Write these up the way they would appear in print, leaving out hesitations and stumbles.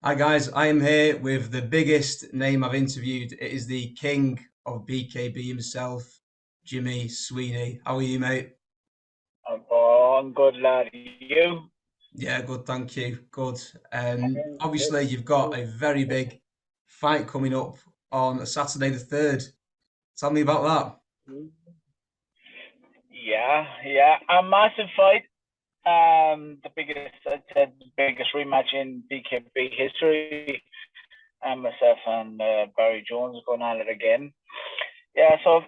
Hi guys, I am here with the biggest name I've interviewed. It is the king of BKB himself, Jimmy Sweeney. How are you, mate? Oh, I'm good, lad. You? Yeah, good, thank you. Good. Obviously, you've got a very big fight coming up on Saturday the 3rd. Tell me about Yeah. A massive fight. The biggest, I'd say, the biggest rematch in BKB history. And myself and Barrie Jones going at it again. Yeah, so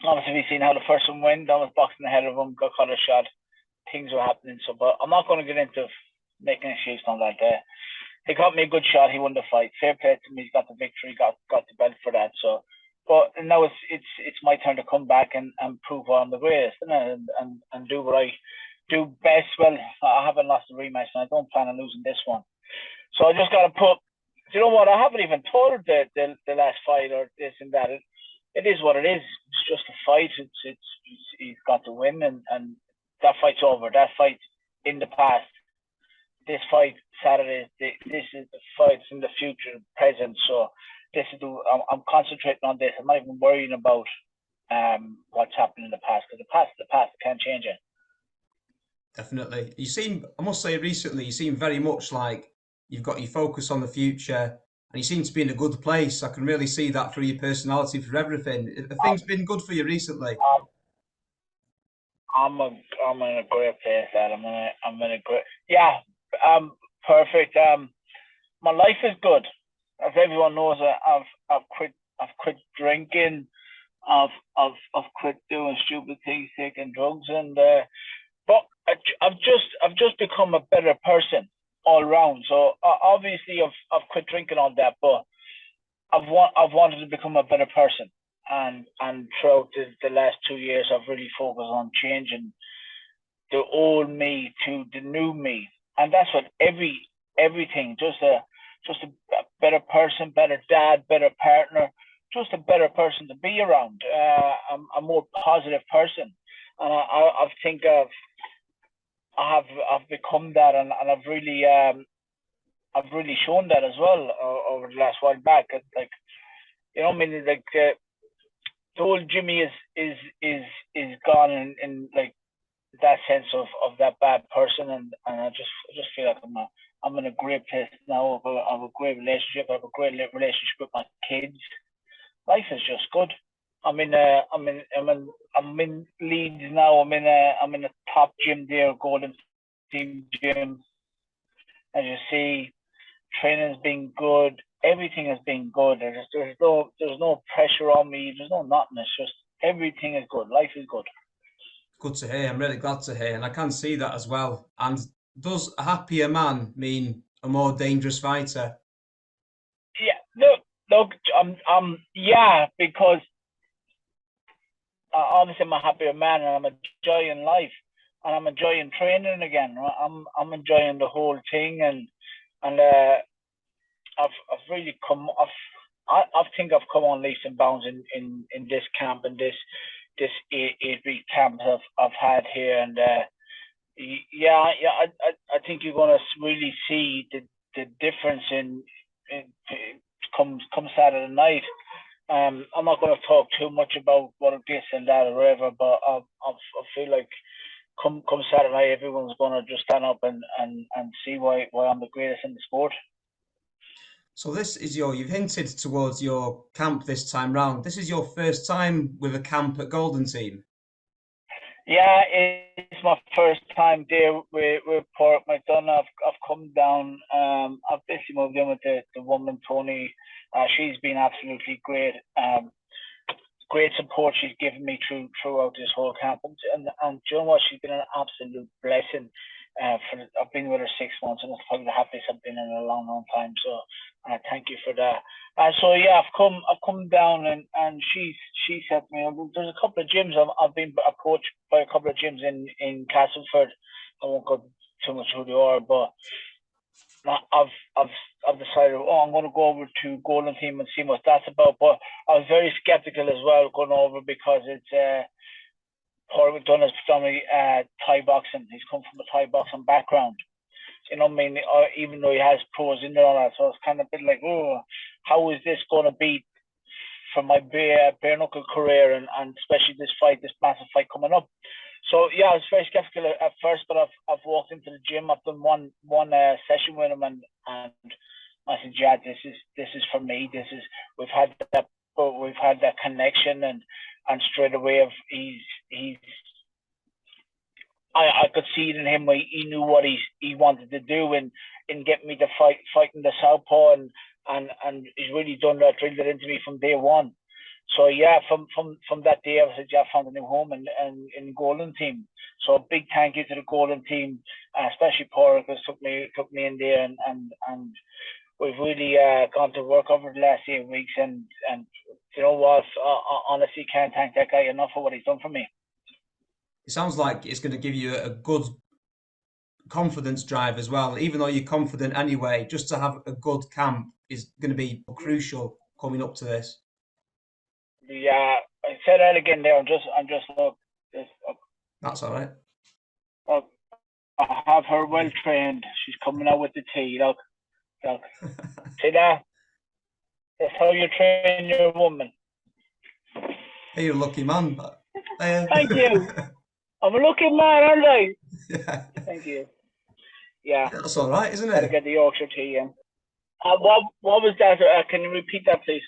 obviously we've seen how the first one went. I was boxing ahead of him, got caught a shot. Things were happening. So, but I'm not going to get into making excuses on that day. He got me a good shot. He won the fight. Fair play to him. He's got the victory. Got the belt for that. So, but now it's my turn to come back and prove I'm the greatest, and do what I do best. Well, I haven't lost a rematch, and I don't plan on losing this one. So I just got to put. You know what? I haven't even told her the last fight or this and that. It is what it is. It's just a fight. He's got to win, and that fight's over. That fight in the past. This fight Saturday, this is the fights in the future, present. So this is I'm concentrating on this. I'm not even worrying about what's happened in the past, because the past, can't change it. that. Definitely. I must say, recently, you seem very much like you've got your focus on the future and you seem to be in a good place. I can really see that through your personality, for everything. Have things been good for you recently? I'm I'm a I'm in a great place, Dad. I'm in a great, yeah. Perfect. My life is good. As everyone knows, I've quit drinking. I've quit doing stupid things, taking drugs, and but I've just become a better person all round. So obviously I've quit drinking all that, but I've wanted to become a better person, and throughout the last 2 years, I've really focused on changing the old me to the new me, and that's what everything, just a better person, better dad, better partner, just a better person to be around, a more positive person, and I think I've become that, and I've really shown that as well over the last while back. Like, I mean, like, the old Jimmy is gone in like that sense of that bad person, and I just feel like I'm in a great place now. I have a great relationship. I have a great relationship with my kids. Life is just good. I'm in Leeds now. I'm in a top gym there, Golden Team Gym. As you see, training's been good. Everything has been good. There's no pressure on me. There's no nothing. It's just everything is good. Life is good. Good to hear. I'm really glad to hear, and I can see that as well. And does a happier man mean a more dangerous fighter? Yeah. Look. Yeah, because obviously I'm a happier man, and I'm enjoying life, and I'm enjoying training again. I'm enjoying the whole thing, and I've really come. I think I've come on leaps and bounds in this camp, and this 8 week camp I've had here, and yeah. I think you're gonna really see the difference in come Saturday night. I'm not going to talk too much about what this and that or whatever, but I feel like come Saturday night, everyone's going to just stand up and see why I'm the greatest in the sport. So you've hinted towards your camp this time round. This is your first time with a camp at Golden Team. Yeah, it's my first time there with Port McDonough. I've come down. I've basically moved in with the woman Tony. She's been absolutely great. Great support she's given me throughout this whole camp, and you know what? She's been an absolute blessing. I've been with her 6 months, and it's probably the happiest I've been in a long time. So thank you for that. So yeah, I've come down, and she said to me, there's a couple of gyms. I've been approached by a couple of gyms in Castleford. I won't go too much who they are, but I've I've I've decided, I'm going to go over to Golden Team and see what that's about. But I was very skeptical as well going over, because it's Paul McDonough's predominantly Thai boxing. He's come from a Thai boxing background, You know what I mean? Even though he has pros in there and all that, so it's kind of a bit like, oh, how is this going to be for my bare knuckle career, and especially this fight, this massive fight coming up. So yeah, I was very skeptical at first, but I've walked into the gym. I've done one session with him, and I said, yeah, this is for me. This is we've had that connection, and straight away he's I could see it in him where he knew what he wanted to do in getting me to fighting the southpaw, and he's really drilled it into me from day one. So yeah, from that day, I said, yeah, I found a new home in Golden Team. So a big thank you to the Golden Team, especially Paul, because took me in there, and we've really gone to work over the last 8 weeks, and you know what, I honestly can't thank that guy enough for what he's done for me. It sounds like it's going to give you a good confidence drive as well. Even though you're confident anyway, just to have a good camp is going to be crucial coming up to this. Yeah, I said that again there. I'm just look. That's all right. Look, I have her well trained. She's coming out with the tea. Look. See that? That's how you train your woman. Hey, you're a lucky man. But, Thank you. I'm a lucky man, aren't I? Yeah. Thank you. Yeah. That's all right, isn't Gotta it? get the Yorkshire tea in. What was that? Can you repeat that, please?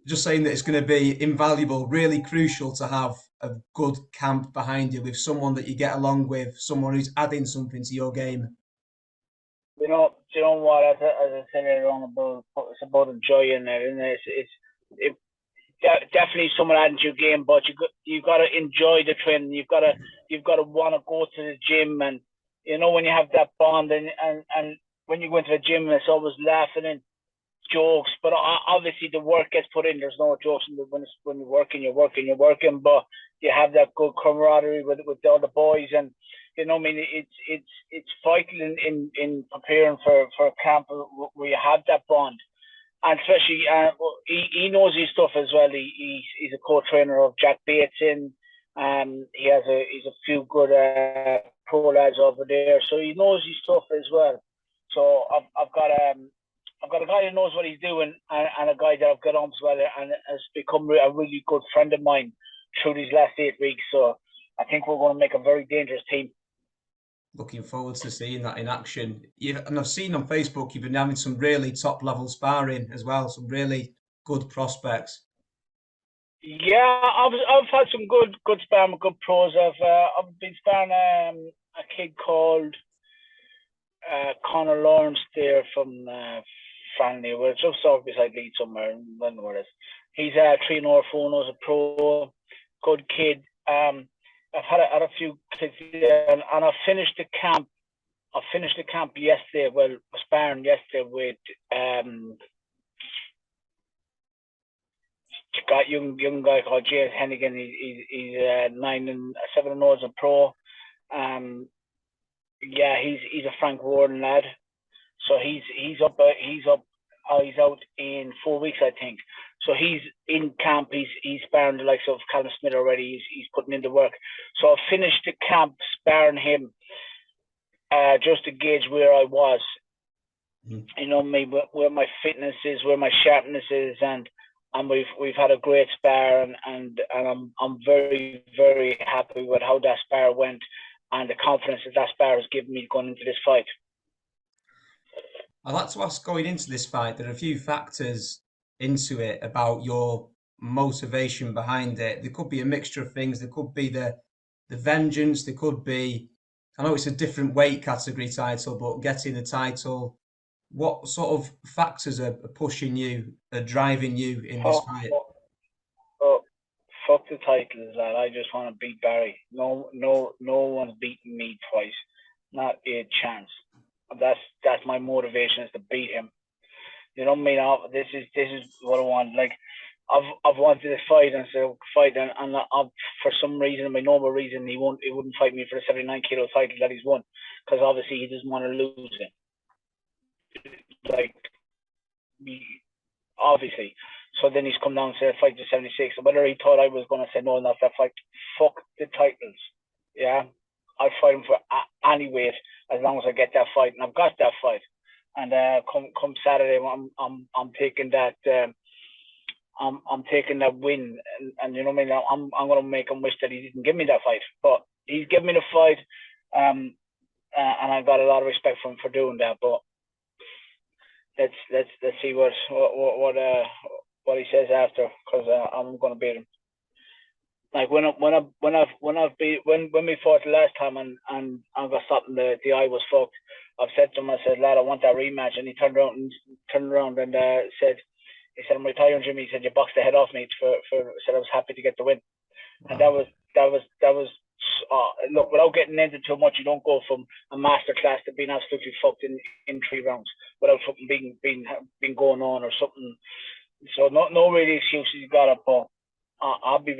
Just saying that it's going to be invaluable, really crucial to have a good camp behind you with someone that you get along with, someone who's adding something to your game. You know what? As I said earlier on, it's about enjoying it, and it's definitely someone adding to your game, but you got to enjoy the training. You've got to want to go to the gym, and you know when you have that bond, and when you go into the gym, it's always laughing and jokes. But obviously the work gets put in. There's no jokes when you're working. But you have that good camaraderie with all the boys, and you know, I mean, it's vital in preparing for a camp where you have that bond. And especially, he knows his stuff as well. He's a co-trainer of Jack Bateson. He's a few good pro lads over there, so he knows his stuff as well. So I've got a guy who knows what he's doing, and a guy that I've got on as well, and has become a really good friend of mine through these last 8 weeks. So I think we're going to make a very dangerous team. Looking forward to seeing that in action. And I've seen on Facebook you've been having some really top level sparring as well, some really good prospects. Yeah, I've had some good sparring with good pros. I've been sparring a kid called Connor Lawrence there from Franley, where it's just off beside Leeds somewhere. I don't know where it is. He's 3-0 4-0 a pro, good kid. I've had a few kids there, and I finished the camp. I finished the camp yesterday. Well, sparring yesterday with got young guy called James Hennigan. He's 9-7-0 as a pro. Yeah, he's a Frank Warden lad. So he's out in 4 weeks, I think. So he's in camp. He's sparring the likes of Callum Smith already. He's putting in the work. So I finished the camp sparring him, just to gauge where I was. You know, maybe where my fitness is, where my sharpness is, and we've had a great spar, and I'm very, very happy with how that spar went, and the confidence that spar has given me going into this fight. I'd like to ask, going into this fight, there are a few factors into it about your motivation behind it. There could be a mixture of things. There could be the vengeance. There could be, I know it's a different weight category title, but getting the title. What sort of factors are pushing you, are driving you in this fight? Fuck the titles, lad. I just want to beat Barrie. No one's beaten me twice. Not a chance. That's my motivation, is to beat him. You know what I mean? This is what I want. Like, I've wanted to fight and for some reason, my normal reason, he wouldn't fight me for the 79 kilo title that he's won, because obviously he doesn't want to lose it. Like, obviously. So then he's come down to fight to 76. So whether he thought I was going to say no enough that fight, fuck the titles. Yeah, I'd fight him for any weight as long as I get that fight, and I've got that fight. And come Saturday, I'm taking that. I'm taking that win, and you know what I mean. I'm gonna make him wish that he didn't give me that fight, but he's given me the fight, and I got a lot of respect for him for doing that. But let's see what he says after, because I'm gonna beat him. Like when we fought the last time and I got stopped and the eye was fucked, I've said to him, I said, lad, I want that rematch, and he turned around and said, I'm retiring, Jimmy. He said, you boxed the head off me said I was happy to get the win. Wow. And that was look, without getting into too much, you don't go from a master class to being absolutely fucked in 3 rounds without something being going on or something. So no really excuses you got it, but I'll be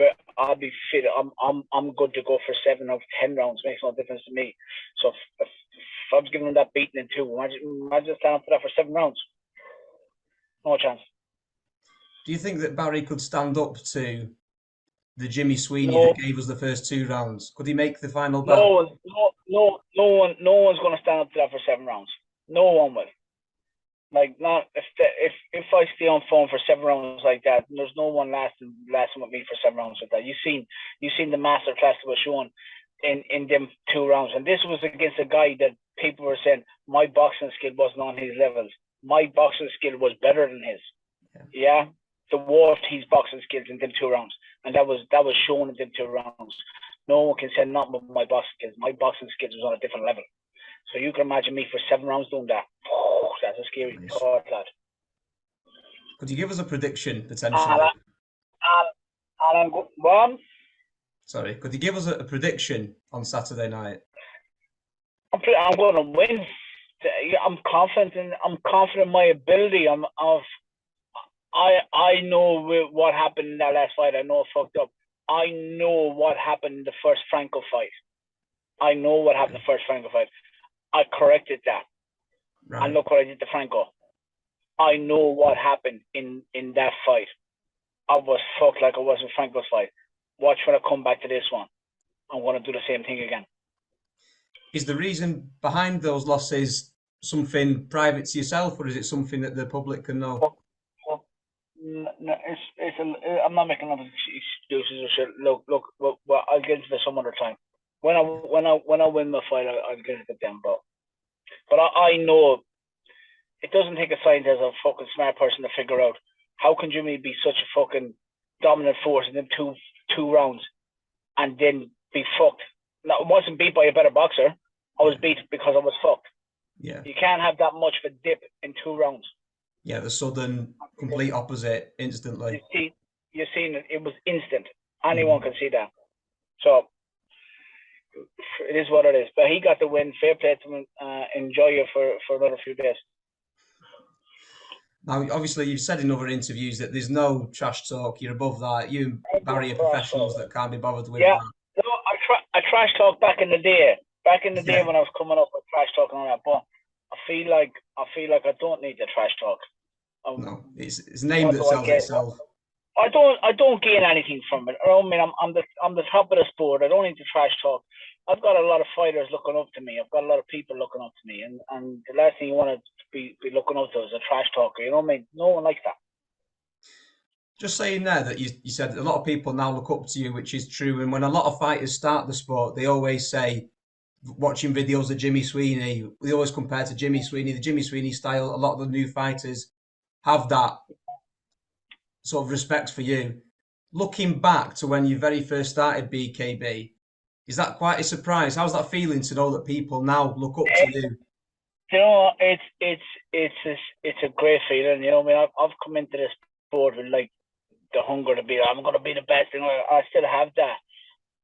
fit. I'm good to go for 7 of 10 rounds. Makes no difference to me. So if I was giving him that beating in 2, imagine standing for that for 7 rounds. No chance. Do you think that Barrie could stand up to the Jimmy Sweeney that gave us the first 2 rounds? Could he make the final bout? No one's going to stand up to that for 7 rounds. No one will. Like, not if I stay on form for 7 rounds like that, there's no one lasting with me for 7 rounds like that. You've seen the master class that was shown in them 2 rounds, and this was against a guy that people were saying my boxing skill wasn't on his levels. My boxing skill was better than his. Yeah. Dwarfed his boxing skills in them 2 rounds, and that was shown in them 2 rounds. No one can say nothing about my boxing skills. My boxing skills was on a different level. So you can imagine me for 7 rounds doing that. Oh, that's a scary thought, lad. Could you give us a prediction potentially? Sorry, could you give us a prediction on Saturday night? I'm going to win. I'm confident in my ability. I know what happened in that last fight. I know it fucked up. I know what happened in the first Franco fight. I know what happened in the first Franco fight. I corrected that. Right. And look what I did to Franco. I know what happened in that fight. I was fucked like I was in Franco's fight. Watch when I come back to this one. I'm going to do the same thing again. Is the reason behind those losses something private to yourself, or is it something that the public can know? No, I'm not making enough excuses or shit. Look, well, I'll get into this some other time. When I win the fight, I'll get into them. But I know it doesn't take a scientist or a fucking smart person to figure out how can Jimmy be such a fucking dominant force in them two rounds and then be fucked. Now, I wasn't beat by a better boxer. I was beat because I was fucked. Yeah. You can't have that much of a dip in 2 rounds. Yeah, the sudden, complete opposite, instantly. You've seen it. It was instant. Anyone can see that. So, it is what it is. But he got the win. Fair play to him. Enjoy it for another few days. Now, obviously, you've said in other interviews that there's no trash talk. You're above that. You and Barrie are professionals that can't be bothered with that. No, I trash talk back in the day. Back in the day when I was coming up with trash talk and all that. But I feel like I don't need the trash talk. No, it's a name that sells itself. I don't gain anything from it. I mean, I'm the top of the sport. I don't need to trash talk. I've got a lot of fighters looking up to me. I've got a lot of people looking up to me, and the last thing you want to be looking up to is a trash talker. You know what I mean? No one likes that. Just saying there that you said a lot of people now look up to you, which is true. And when a lot of fighters start the sport, they always say, watching videos of Jimmy Sweeney, they always compare to Jimmy Sweeney, the Jimmy Sweeney style. A lot of the new fighters have that sort of respect for you. Looking back to when you very first started BKB, is that quite a surprise? How's that feeling to know that people now look up to you? You know, it's a great feeling. You know, I mean, I've come into this sport with like the hunger to be. I'm going to be the best, and I still have that.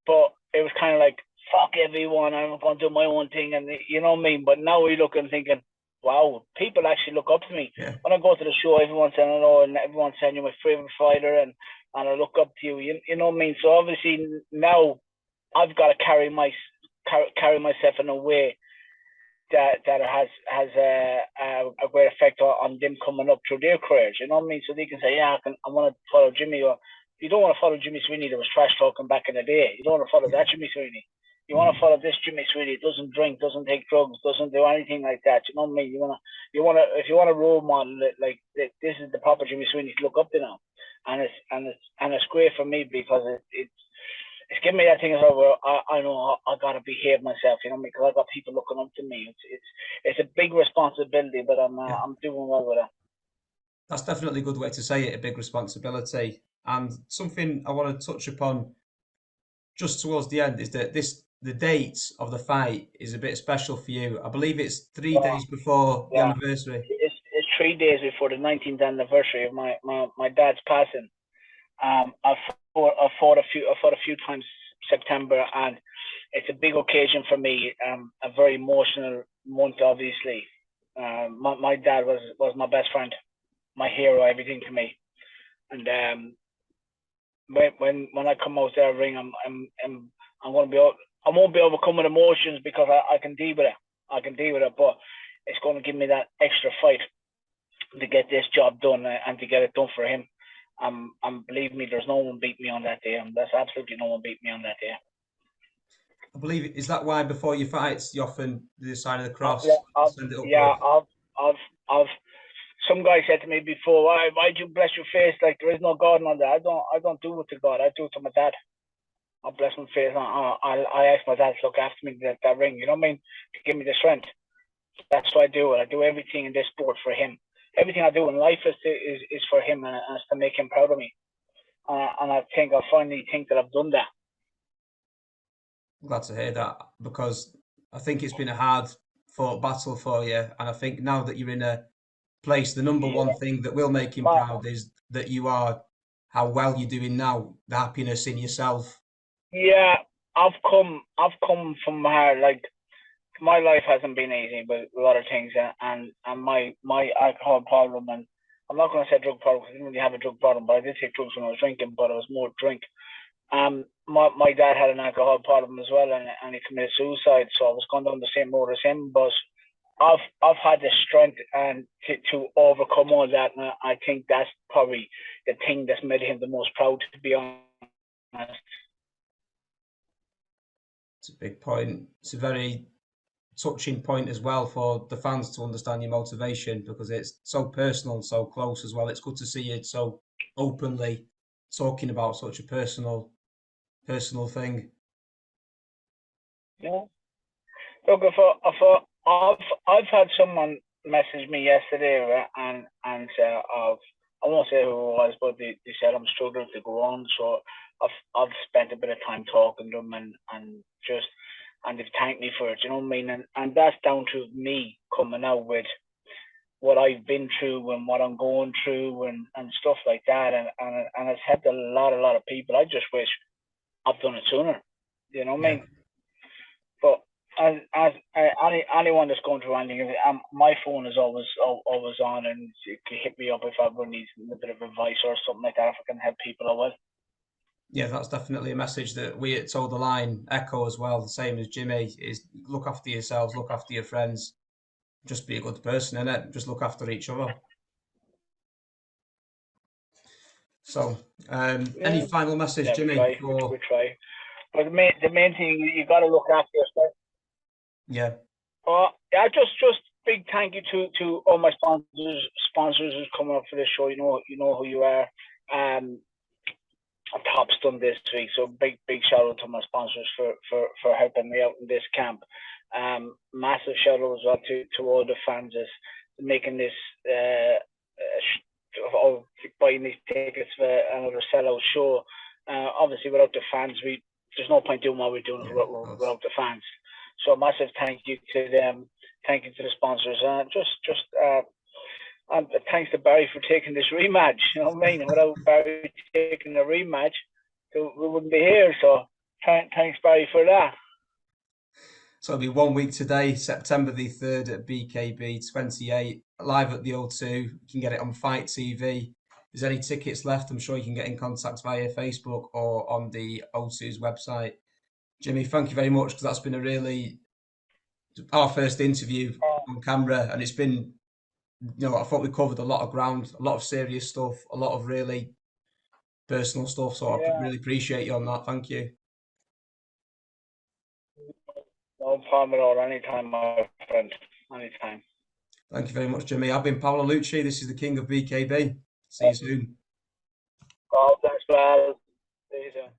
But it was kind of like, fuck everyone. I'm going to do my own thing, and you know what I mean. But now we look and thinking, wow, people actually look up to me. Yeah. When I go to the show, everyone's saying, "Oh," and everyone's saying you're my favorite fighter, and I look up to you. You know what I mean? So obviously now I've got to carry myself in a way that has a great effect on them coming up through their careers. You know what I mean? So they can say, yeah, I want to follow Jimmy. Or you don't want to follow Jimmy Sweeney that was trash talking back in the day. You don't want to follow that Jimmy Sweeney. You want to follow this Jimmy Sweeney. Doesn't drink, doesn't take drugs, doesn't do anything like that. You know what I mean? If you want a role model, like this is the proper Jimmy Sweeney to look up to now, and it's great for me because it's giving me that thing as well where I know I gotta behave myself. You know what I mean? Because I got people looking up to me. It's a big responsibility, but Yeah, I'm doing well with it. that's definitely a good way to say it, a big responsibility. And something I want to touch upon just towards the end is that the date of the fight is a bit special for you. I believe it's 3 days So before the yeah, anniversary. it's 3 days before the 19th anniversary of my dad's passing. I fought a few times September, and it's a big occasion for me. A very emotional month, obviously. My dad was my best friend, my hero, everything to me. And when I come out there ring, I'm gonna be I won't be overcome with emotions because I can deal with it. I can deal with it, but it's going to give me that extra fight to get this job done and to get it done for him. Believe me, there's no one beat me on that day. There's absolutely no one beat me on that day. I believe is that why before your fights you often do the sign of the Yeah, cross, send it yeah, upwards. I've. Some guy said to me before, why'd you bless your face like there is no God on that? I don't do it to God. I do it to my dad. I bless my face. I ask my dad to look after me that ring. You know what I mean? To give me the strength. That's what I do. I do everything in this sport for him. Everything I do in life is for him and it's to make him proud of me. And I finally think that I've done that. Glad to hear that because I think it's been a hard fought battle for you, and I think now that you're in a place, the number one Yeah, thing that will make him my, proud is that you are how well you're doing now, the happiness in yourself. yeah. I've come from hard. Like my life hasn't been easy with a lot of things, and my alcohol problem, and I'm not going to say drug problem because I didn't really have a drug problem, but I did take drugs when I was drinking, but it was more drink. My dad had an alcohol problem as well, and he committed suicide. So I was going down the same road as him. But I've had the strength and to overcome all that, and I think that's probably the thing that's made him the most proud. To be honest, It's a big point. It's a very touching point as well for the fans to understand your motivation because it's so personal and so close as well. It's good to see you so openly talking about such a personal thing. yeah. Look, I've had someone message me yesterday, right, and I won't say who it was, but they said I'm struggling to go on. So I've spent a bit of time talking to them and they've thanked me for it. You know what I mean? And that's down to me coming out with what I've been through and what I'm going through and stuff like that. And it's helped a lot of people. I just wish I've done it sooner. You know what I Yeah. mean? But anyone that's going through anything, my phone is always on, and you can hit me up if I need a bit of advice or something like that. If I can help people, I will. Yeah, that's definitely a message that we at Told the Line echo as well, the same as Jimmy, is look after yourselves, look after your friends, just be a good person, innit? Just look after each other. So, any Yeah, final message, yeah, we Jimmy, try, we before, try. But the main thing you got to look after yourself. yeah, Yeah, just big thank you to all my sponsors who's coming up for this show. You know who you are. Um, Top's done this week, so big shout out to my sponsors for helping me out in this camp. Massive shout out as well to all the fans is making this buying these tickets for another sellout show. Obviously, without the fans, there's no point doing what we're doing yeah, of course. without the fans. So a massive thank you to them. Thank you to the sponsors. And thanks to Barrie for taking this rematch. You know what I mean? Without Barrie taking the rematch, we wouldn't be here. So thanks, Barrie, for that. So it'll be 1 week today, September the 3rd at BKB 28, live at the O2. You can get it on Fight TV. If there's any tickets left, I'm sure you can get in contact via Facebook or on the O2's website. Jimmy, thank you very much because that's been a really our first interview on camera, and it's been, I thought we covered a lot of ground, a lot of serious stuff, a lot of really personal stuff. So I Yeah, really appreciate you on that. Thank you. No problem at all. Anytime, my friend. Anytime. Thank you very much, Jimmy. I've been Paolo Lucci. This is the King of BKB. See you soon. Well, thanks, pal. See you soon.